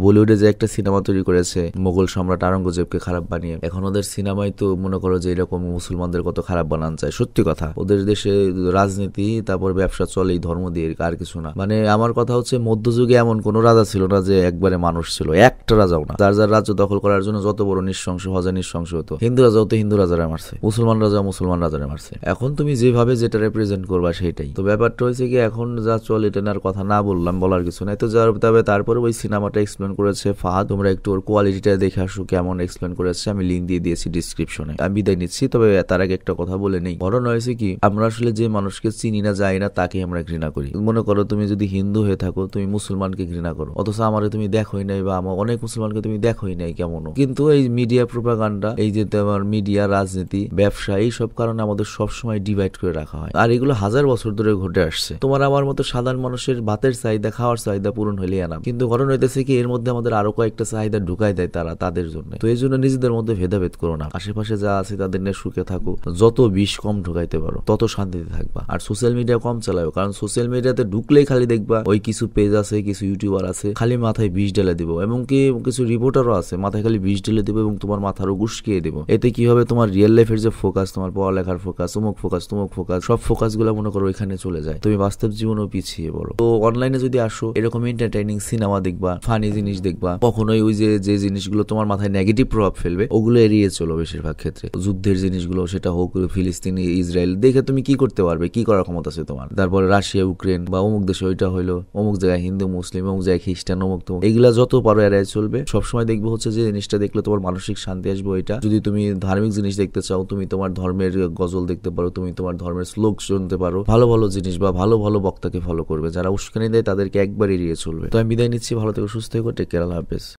বলিউডে যে একটা সিনেমা তৈরি করেছে মোগল সম্রাট আওরঙ্গজেবকে খারাপ বানিয়ে, এখন ওদের সিনেমায় তো মনে করো যে এরকম মুসলমানদের কত খারাপ বানানো যায়। সত্যি কথা, ওদের দেশে রাজনীতি তারপর ব্যবসা চলে এই ধর্ম দিয়ে, আর কিছু না। মানে আমার কথা হচ্ছে মধ্যযুগে এমন কোন রাজা ছিল না যে একবারে মানুষ ছিল, একটা রাজাও না। যার যার রাজ্য দখল করার জন্য যত বড় নৃশংস হজা নৃশংস হতো। হিন্দু রাজা হতো হিন্দু রাজারা মারছে, মুসলমান রাজা মুসলমান রাজারা মারছে। এখন তুমি যেভাবে যেটা রিপ্রেজেন্ট করবা সেটাই। তো ব্যাপারটা হয়েছে কি এখন যা চলে এটা আর কথা না বললাম, বলার কিছু নাই। তো যার তবে তারপরে ওই সিনেমাটা এক্সপ্লেন করেছে ফাহাদ, তোমরা একটু ওর কোয়ালিটিটা দেখে আসো কেমন এক্সপ্লেন করেছে, আমি লিঙ্ক দিয়ে দিয়েছি ডিসক্রিপশনে। আমি বিদায় নিচ্ছি, তবে তার আগে একটা কথা বলে নেই। ঘটনা হয়েছে কি, আমরা আসলে যে মানুষকে চিনি না যাই না তাকে আমরা ঘৃণা করি। মনে করো তুমি যদি হিন্দু হয়ে থাকো, তুমি মুসলমানকে ঘৃণা করো, অথচ আমারে তুমি দেখোই নাই বা আমার অনেক মুসলমানকে তুমি দেখোই নাই কেমনও। কিন্তু এই মিডিয়া প্রোপাগান্ডা, এই যে তোমার মিডিয়া, রাজনীতি, ব্যবসা, এই সব কারণে আমাদের সবসময় ডিভাইড করে রাখা হয়। আর এগুলো হাজার বছর ধরে ঘটে আসছে। তোমার আমার মতো সাধারণ মানুষের ভাতের চাহিদা, খাওয়ার চাহিদা পূরণ হইলে আনাম, কিন্তু ঘটনা হইতেছে কি এর মধ্যে আমাদের আরো কয়েকটা চাহিদা ঢুকাই দেয় তারা তাদের জন্য। তো এই জন্য নিজেদের মধ্যে ভেদাভেদ করো না, আশেপাশে যা আছে তাদের নিয়ে সুখে থাকো, যত বিষ কম ঢুকাইতে পারো তত শান্তিতে থাকবা। আর সোশ্যাল মিডিয়া কম চালাও, কারণ সোশ্যাল মিডিয়াতে ঢুকলেই খালি দেখবা ওই কিছু পেজ আছে, কিছু ইউটিউবার আছে, খালি মাথায় বিষ ঢেলে দিব, এমনকি কিছু রিপোর্টারও আছে মাথায় খালি বিষ ঢেলে দিব এবং তোমার মাথারও গুসকিয়ে দিব। এতে কি হবে, তোমার রিয়েল লাইফের যে ফোকাস, তোমার পড়ালেখার ফোকাস, অমুক ফোকাস, তুমুক ফোকাস, সব ফোকাস গুলো মনে করো এখানে চলে যায়, তুমি বাস্তব জীবনেও পিছিয়ে পড়ো। তো অনলাইনে যদি আসো, এরকম এন্টারটেইনিং সিনেমা দেখবা, ফানি জিনিস দেখবা, কখনোই ওই যে জিনিসগুলো তোমার মাথায় নেগেটিভ প্রভাব ফেলবে ওগুলো এড়িয়ে চলো। বেশিরভাগ ক্ষেত্রে যুদ্ধের জিনিসগুলো, সেটা হোক ফিলিস্তিনি, ইসরায়েল, দেখে তুমি কি করতে পারবে, কি করার ক্ষমতা আছে তোমার। তারপরে রাশিয়া, ইউক্রেন বা অমুক দেশে ওইটা হইলো, অমুক জায়গায় হিন্দু মুসলিম, অমুক জায়গায় খ্রিস্টান, অমুক তমুক, এগুলা যত পারো এড়াই চলবে। সবসময় দেখবো হচ্ছে যে জিনিসটা দেখলে তোমার মানসিক শান্তি আসবে ওইটা। যদি তুমি ধার্মিক জিনিস দেখতে চাও, তুমি তোমার ধর্মের গজল দেখতে পারো, তুমি তোমার ধর্মের শ্লোক শুনতে পারো, ভালো ভালো জিনিস বা ভালো ভালো বক্তাকে ফলো করবে। যারা উস্কানি দেয় তাদেরকে একবার এড়িয়ে চলবে। তো আমি বিদায় বিদায় নিচ্ছি, ভালো থেকো, সুস্থ থেকো, টেক কেয়ার, আল্লাহ হাফেজ।